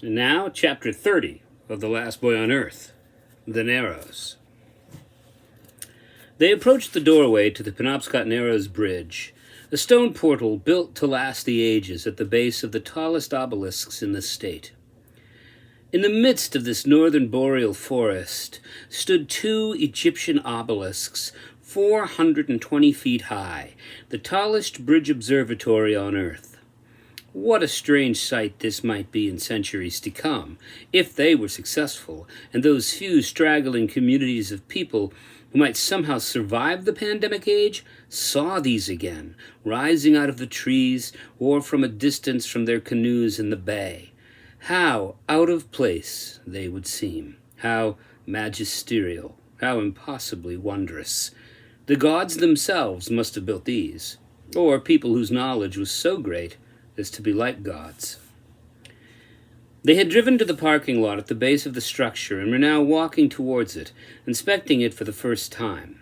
And now, Chapter 30 of The Last Boy on Earth, The Narrows. They approached the doorway to the Penobscot Narrows Bridge, a stone portal built to last the ages at the base of the tallest obelisks in the state. In the midst of this northern boreal forest stood two Egyptian obelisks, 420 feet high, the tallest bridge observatory on Earth. What a strange sight this might be in centuries to come, if they were successful, and those few straggling communities of people who might somehow survive the pandemic age saw these again, rising out of the trees or from a distance from their canoes in the bay. How out of place they would seem, how magisterial, how impossibly wondrous. The gods themselves must have built these, or people whose knowledge was so great as to be like gods. They had driven to the parking lot at the base of the structure and were now walking towards it, inspecting it for the first time.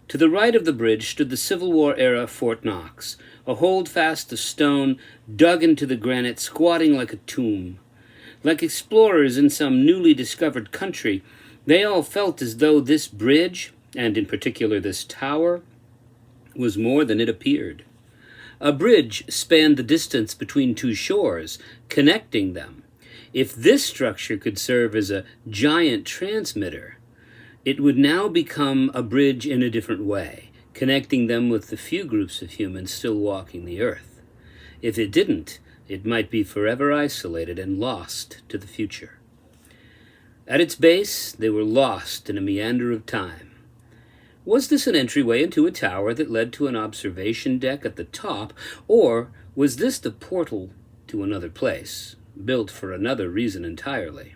To the right of the bridge stood the Civil War-era Fort Knox, a holdfast of stone dug into the granite, squatting like a tomb. Like explorers in some newly discovered country, they all felt as though this bridge, and in particular this tower, was more than it appeared. A bridge spanned the distance between two shores, connecting them. If this structure could serve as a giant transmitter, it would now become a bridge in a different way, connecting them with the few groups of humans still walking the earth. If it didn't, it might be forever isolated and lost to the future. At its base, they were lost in a meander of time. Was this an entryway into a tower that led to an observation deck at the top, or was this the portal to another place, built for another reason entirely?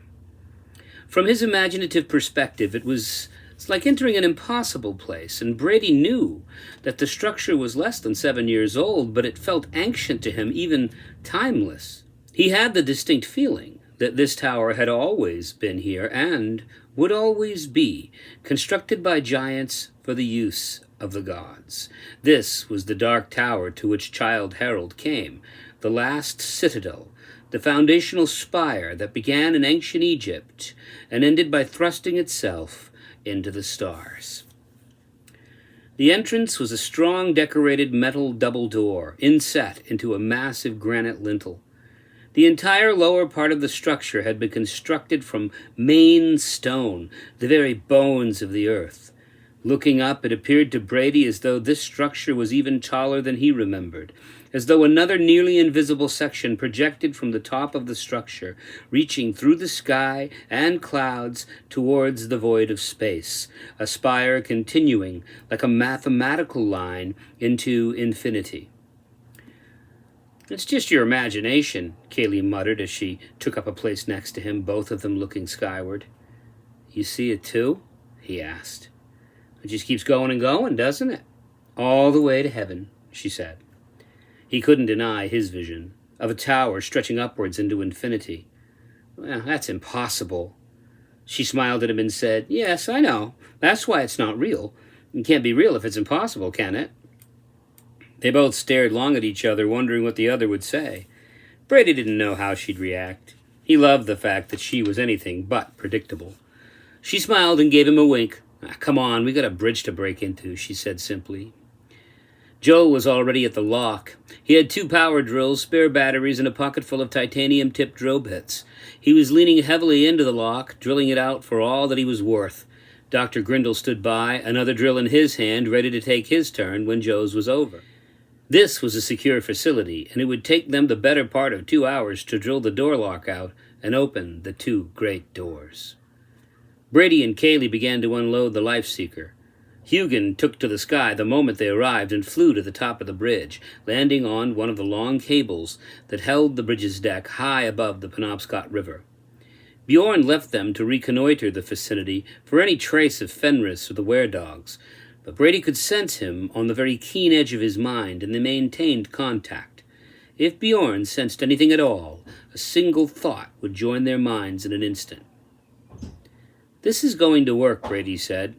From his imaginative perspective, it's like entering an impossible place, and Brady knew that the structure was less than 7 years old, but it felt ancient to him, even timeless. He had the distinct feeling that this tower had always been here and would always be, constructed by giants for the use of the gods. This was the dark tower to which Childe Harold came, the last citadel, the foundational spire that began in ancient Egypt and ended by thrusting itself into the stars. The entrance was a strong decorated metal double door, inset into a massive granite lintel. The entire lower part of the structure had been constructed from main stone, the very bones of the earth. Looking up, it appeared to Brady as though this structure was even taller than he remembered, as though another nearly invisible section projected from the top of the structure, reaching through the sky and clouds towards the void of space, a spire continuing like a mathematical line into infinity. "It's just your imagination," Kaylee muttered as she took up a place next to him, both of them looking skyward. "You see it too?" he asked. "It just keeps going and going, doesn't it? All the way to heaven," she said. He couldn't deny his vision of a tower stretching upwards into infinity. "Well, that's impossible." She smiled at him and said, "Yes, I know. That's why it's not real. It can't be real if it's impossible, can it?" They both stared long at each other, wondering what the other would say. Brady didn't know how she'd react. He loved the fact that she was anything but predictable. She smiled and gave him a wink. "Come on, we got a bridge to break into," she said simply. Joe was already at the lock. He had 2 power drills, spare batteries, and a pocket full of titanium-tipped drill bits. He was leaning heavily into the lock, drilling it out for all that he was worth. Dr. Grindle stood by, another drill in his hand, ready to take his turn when Joe's was over. This was a secure facility, and it would take them the better part of 2 hours to drill the door lock out and open the 2 great doors. Brady and Kaylee began to unload the life-seeker. Hugin took to the sky the moment they arrived and flew to the top of the bridge, landing on one of the long cables that held the bridge's deck high above the Penobscot River. Bjorn left them to reconnoiter the vicinity for any trace of Fenris or the were-dogs, but Brady could sense him on the very keen edge of his mind, and they maintained contact. If Bjorn sensed anything at all, a single thought would join their minds in an instant. "This is going to work," Brady said.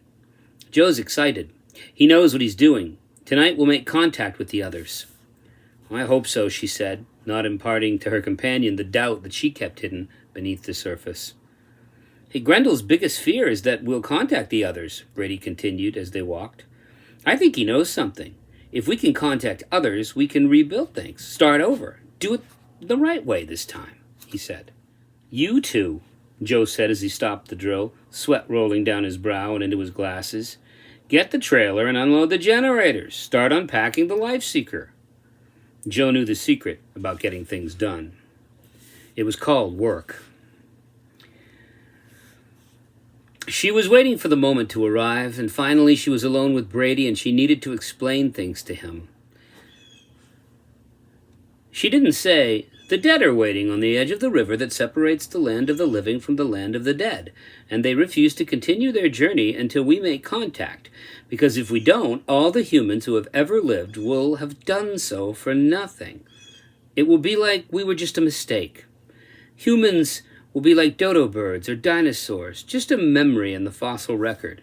"Joe's excited. He knows what he's doing. Tonight we'll make contact with the others." "I hope so," she said, not imparting to her companion the doubt that she kept hidden beneath the surface. Hey, Grendel's biggest fear is that we'll contact the others, Brady continued as they walked. I think he knows something. If we can contact others, we can rebuild things, start over, do it the right way this time, he said. You two, Joe said as he stopped the drill, sweat rolling down his brow and into his glasses. Get the trailer and unload the generators. Start unpacking the life seeker. Joe knew the secret about getting things done. It was called work. She was waiting for the moment to arrive, and finally she was alone with Brady, and she needed to explain things to him. She didn't say, "The dead are waiting on the edge of the river that separates the land of the living from the land of the dead, and they refuse to continue their journey until we make contact, because if we don't, all the humans who have ever lived will have done so for nothing. It will be like we were just a mistake. Humans will be like dodo birds or dinosaurs, just a memory in the fossil record.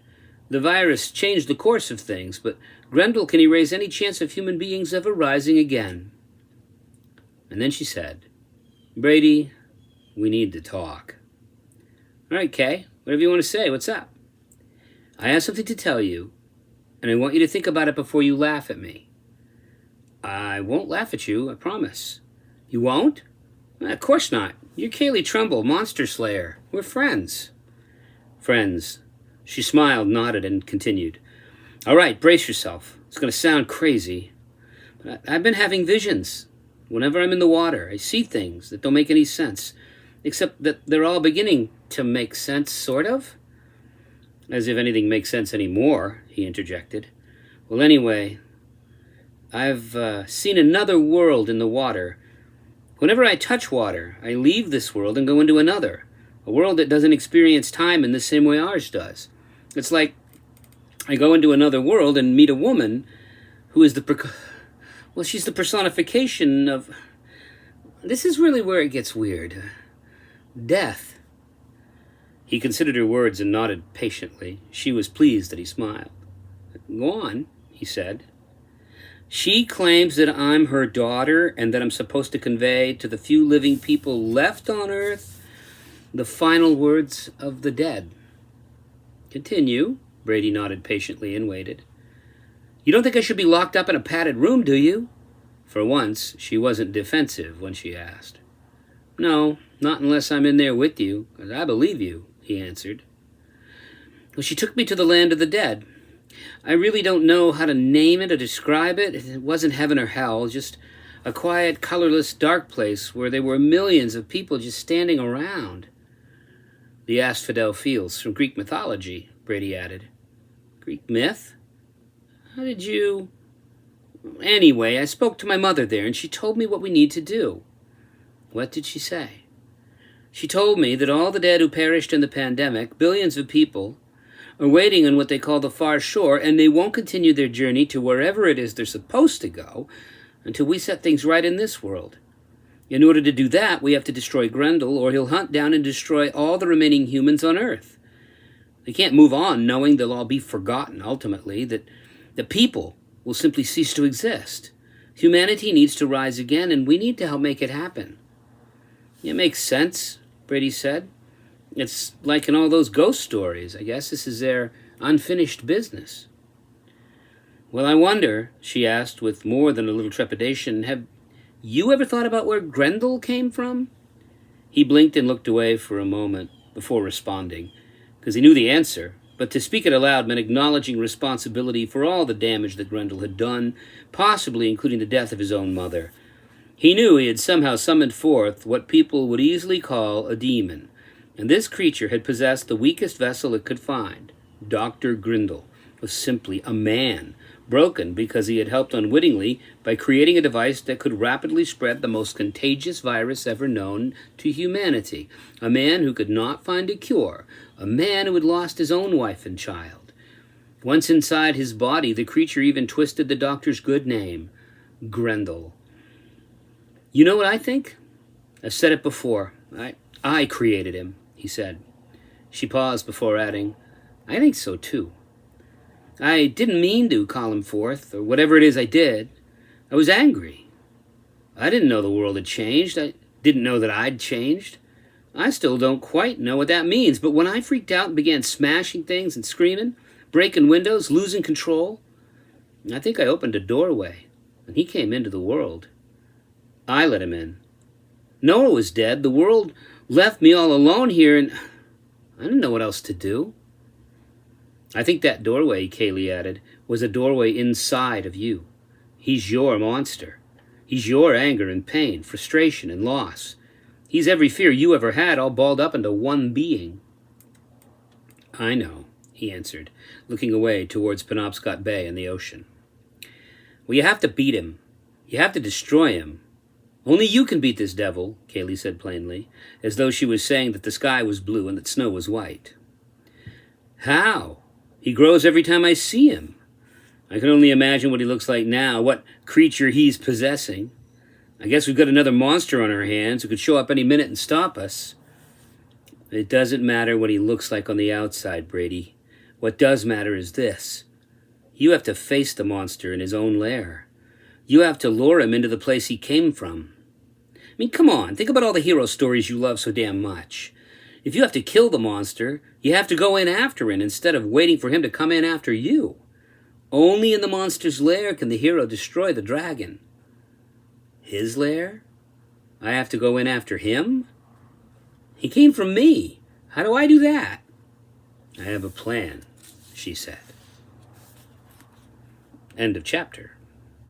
The virus changed the course of things, but Grendel can erase any chance of human beings ever rising again." And then she said, "Brady, we need to talk." "All right, Kay, whatever you want to say, what's up?" "I have something to tell you, and I want you to think about it before you laugh at me." "I won't laugh at you, I promise." "You won't?" "Of course not. You're Kaylee Trumbull, Monster Slayer. We're friends." "Friends." She smiled, nodded, and continued. "All right, brace yourself. It's going to sound crazy, but I've been having visions. Whenever I'm in the water, I see things that don't make any sense, except that they're all beginning to make sense, sort of." "As if anything makes sense anymore," he interjected. "Well, anyway, I've seen another world in the water. Whenever I touch water, I leave this world and go into another, a world that doesn't experience time in the same way ours does. It's like I go into another world and meet a woman who is she's the personification of... This is really where it gets weird. Death." He considered her words and nodded patiently. She was pleased that he smiled. "Go on," he said. "She claims that I'm her daughter and that I'm supposed to convey to the few living people left on Earth the final words of the dead." "Continue." Brady nodded patiently and waited. "You don't think I should be locked up in a padded room, do you?" For once, she wasn't defensive when she asked. "No, not unless I'm in there with you, 'cause I believe you," he answered. "Well, she took me to the land of the dead. I really don't know how to name it or describe it. It wasn't heaven or hell, just a quiet, colorless, dark place where there were millions of people just standing around." "The asphodel fields from Greek mythology," Brady added. "Greek myth? How did you... Anyway, I spoke to my mother there, and she told me what we need to do." "What did she say?" "She told me that all the dead who perished in the pandemic, billions of people, are waiting on what they call the far shore, and they won't continue their journey to wherever it is they're supposed to go until we set things right in this world. In order to do that, we have to destroy Grendel, or he'll hunt down and destroy all the remaining humans on Earth. They can't move on knowing they'll all be forgotten ultimately, that the people will simply cease to exist. Humanity needs to rise again, and we need to help make it happen." "It makes sense," Brady said. "It's like in all those ghost stories. I guess this is their unfinished business." "Well, I wonder," she asked with more than a little trepidation, "have you ever thought about where Grendel came from?" He blinked and looked away for a moment before responding, because he knew the answer, but to speak it aloud meant acknowledging responsibility for all the damage that Grendel had done, possibly including the death of his own mother. He knew he had somehow summoned forth what people would easily call a demon, and this creature had possessed the weakest vessel it could find. Dr. Grendel was simply a man, broken because he had helped unwittingly by creating a device that could rapidly spread the most contagious virus ever known to humanity. A man who could not find a cure. A man who had lost his own wife and child. Once inside his body, the creature even twisted the doctor's good name, Grendel. "You know what I think? I've said it before. I created him," he said. She paused before adding, "I think so too. I didn't mean to call him forth, or whatever it is I did. I was angry. I didn't know the world had changed. I didn't know that I'd changed. I still don't quite know what that means, but when I freaked out and began smashing things and screaming, breaking windows, losing control, I think I opened a doorway, and he came into the world. I let him in. Noah was dead. The world left me all alone here, and I didn't know what else to do. I think that doorway, Kaylee added, was a doorway inside of you. He's your monster. He's your anger and pain, frustration and loss. He's every fear you ever had all balled up into one being. I know, he answered, looking away towards Penobscot Bay and the ocean. Well, you have to beat him. You have to destroy him. Only you can beat this devil, Kaylee said plainly, as though she was saying that the sky was blue and that snow was white. How? He grows every time I see him. I can only imagine what he looks like now, what creature he's possessing. I guess we've got another monster on our hands who could show up any minute and stop us. It doesn't matter what he looks like on the outside, Brady. What does matter is this. You have to face the monster in his own lair. You have to lure him into the place he came from. I mean, come on, think about all the hero stories you love so damn much. If you have to kill the monster, you have to go in after him instead of waiting for him to come in after you. Only in the monster's lair can the hero destroy the dragon. His lair? I have to go in after him? He came from me. How do I do that? I have a plan, she said. End of chapter.